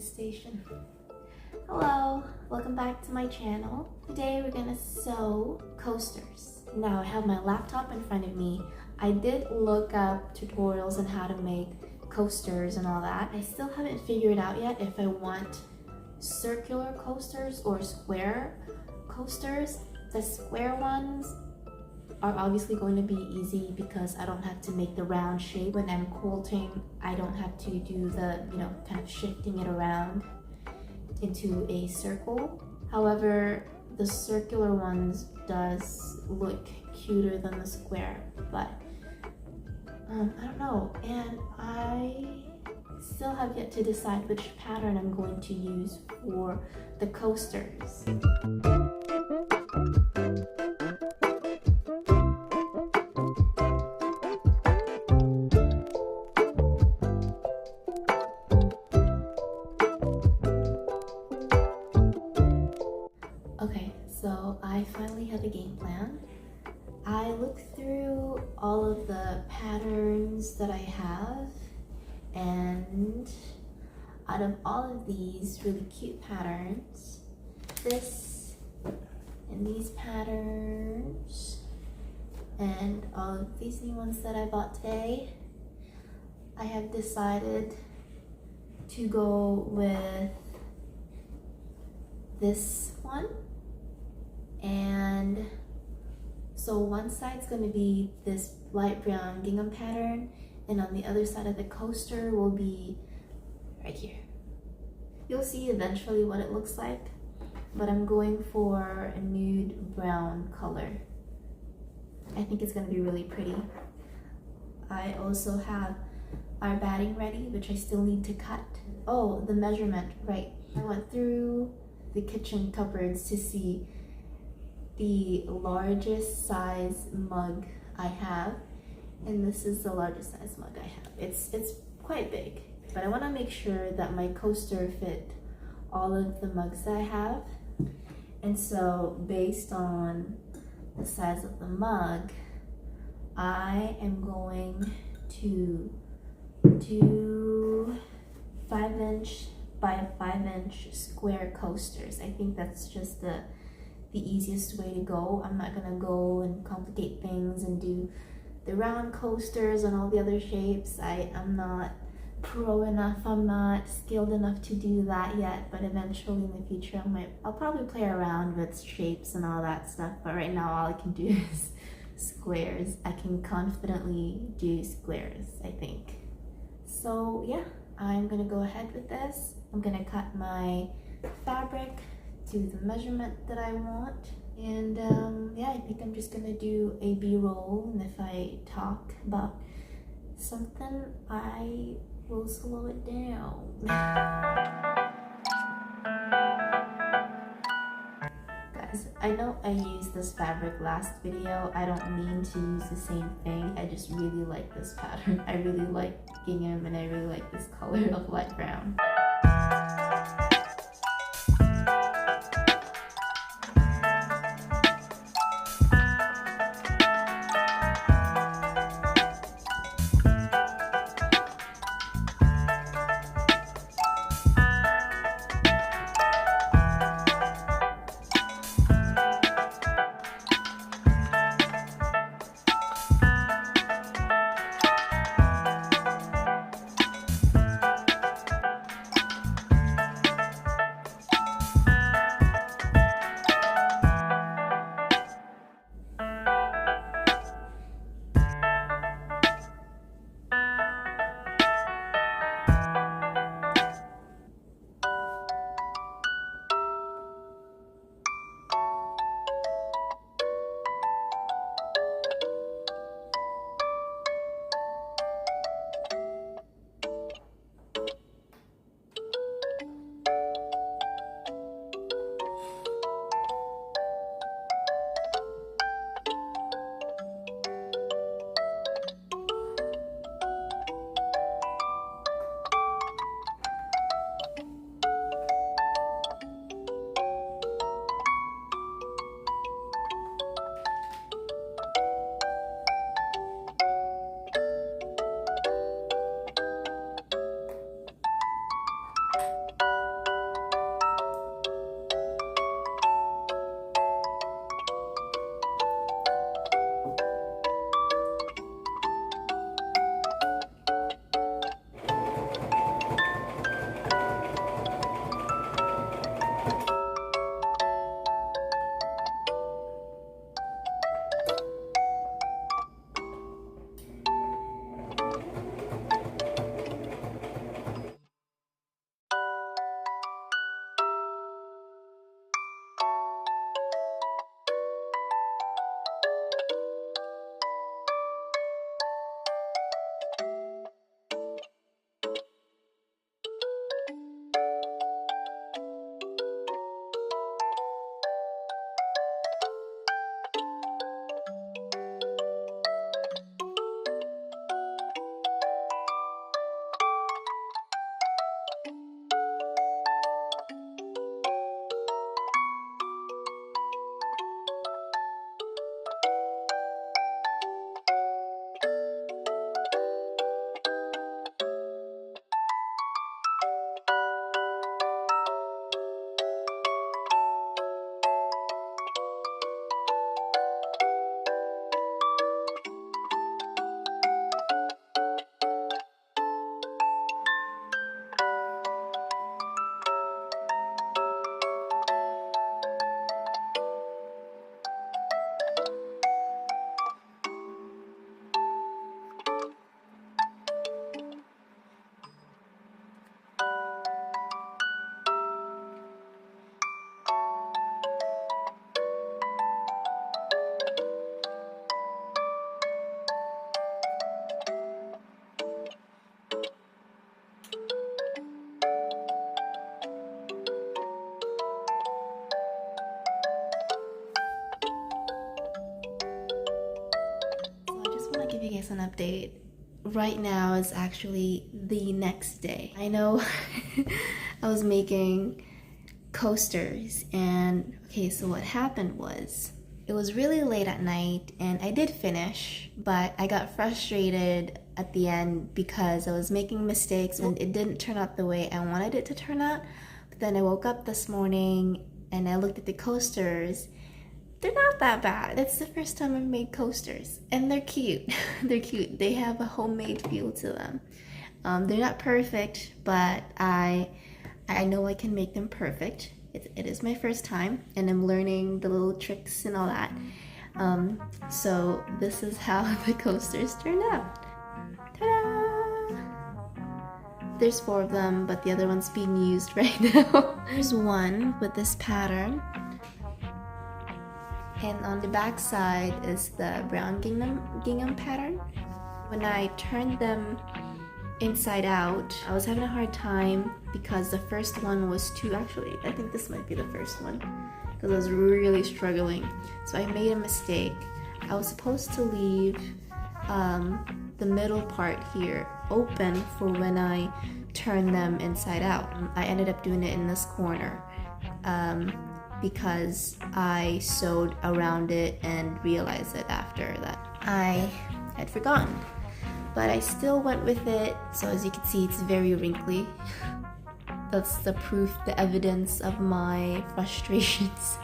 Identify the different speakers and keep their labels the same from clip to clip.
Speaker 1: station. Hello, welcome back to my channel. Today we're gonna sew coasters. Now I have my laptop in front of me. I did look up tutorials on how to make coasters and all that. I still haven't figured out yet if I want circular coasters or square coasters. The square ones are obviously going to be easy because I don't have to make the round shape. When I'm quilting, I don't have to do the, kind of shifting it around into a circle. However, the circular ones does look cuter than the square, but I don't know. And I still have yet to decide which pattern I'm going to use for the coasters. Okay, so I finally have a game plan. I looked through all of the patterns that I have, and out of all of these really cute patterns, this and these patterns and all of these new ones that I bought today, I have decided to go with this one. And so one side's going to be this light brown gingham pattern, and on the other side of the coaster will be right here. You'll see eventually what it looks like, but I'm going for a nude brown color. I think it's going to be really pretty. I also have our batting ready, which I still need to cut. Oh, the measurement, right. I went through the kitchen cupboards to see the largest size mug I have, and this is the largest size mug I have. It's quite big, but I want to make sure that my coaster fit all of the mugs that I have. And so based on the size of the mug, I am going to do 5" by 5" square coasters. I think that's just the easiest way to go. I'm not gonna go and complicate things and do the round coasters and all the other shapes. I'm not pro enough, I'm not skilled enough to do that yet, but eventually in the future I'll probably play around with shapes and all that stuff, but right now all I can do is squares. I can confidently do squares, I think. So yeah, I'm gonna go ahead with this. I'm gonna cut my fabric to the measurement that I want, and yeah, I think I'm just gonna do a B-roll, and if I talk about something, I will slow it down. Guys, I know I used this fabric last video. I don't mean to use the same thing. I just really like this pattern. I really like gingham, and I really like this color of light brown. guys an update. Right now is actually the next day. I know I was making coasters, and okay, so what happened was it was really late at night and I did finish, but I got frustrated at the end because I was making mistakes and it didn't turn out the way I wanted it to turn out. But then I woke up this morning and I looked at the coasters. They're not that bad. It's the first time I've made coasters and they're cute. They're cute. They have a homemade feel to them. They're not perfect, but I know I can make them perfect. It is my first time and I'm learning the little tricks and all that. So this is how the coasters turned out. Ta-da! There's 4 of them, but the other one's being used right now. There's one with this pattern. And on the back side is the brown gingham pattern. When I turned them inside out, I was having a hard time because the first one was actually, I think this might be the first one, because I was really struggling. So I made a mistake. I was supposed to leave the middle part here open for when I turn them inside out. I ended up doing it in this corner because I sewed around it and realized it after that I had forgotten. But I still went with it, so as you can see, it's very wrinkly. That's the proof, the evidence of my frustrations.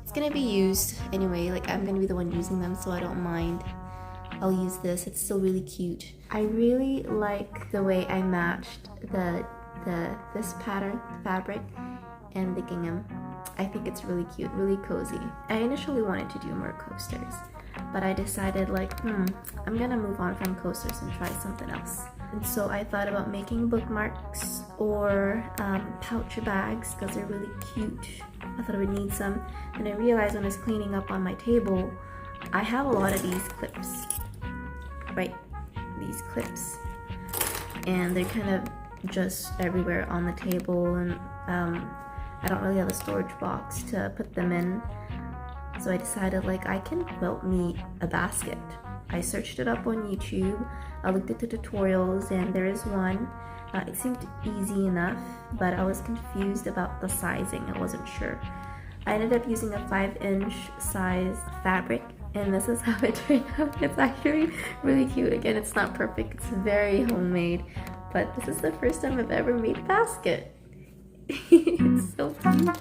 Speaker 1: It's gonna be used anyway, like I'm gonna be the one using them, so I don't mind. I'll use this, it's still really cute. I really like the way I matched this pattern, fabric, and the gingham. I think it's really cute, really cozy. I initially wanted to do more coasters, but I decided like, I'm gonna move on from coasters and try something else. And so I thought about making bookmarks or pouch bags because they're really cute. I thought I would need some. And I realized when I was cleaning up on my table, I have a lot of these clips, right? These clips. And they're kind of just everywhere on the table, and I don't really have a storage box to put them in. So I decided like I can quilt me a basket. I searched it up on YouTube, I looked at the tutorials, and there is one. It seemed easy enough, but I was confused about the sizing, I wasn't sure. I ended up using a 5-inch size fabric, and this is how it turned out. It's actually really cute. Again, it's not perfect, it's very homemade, but this is the first time I've ever made a basket. It's so cute.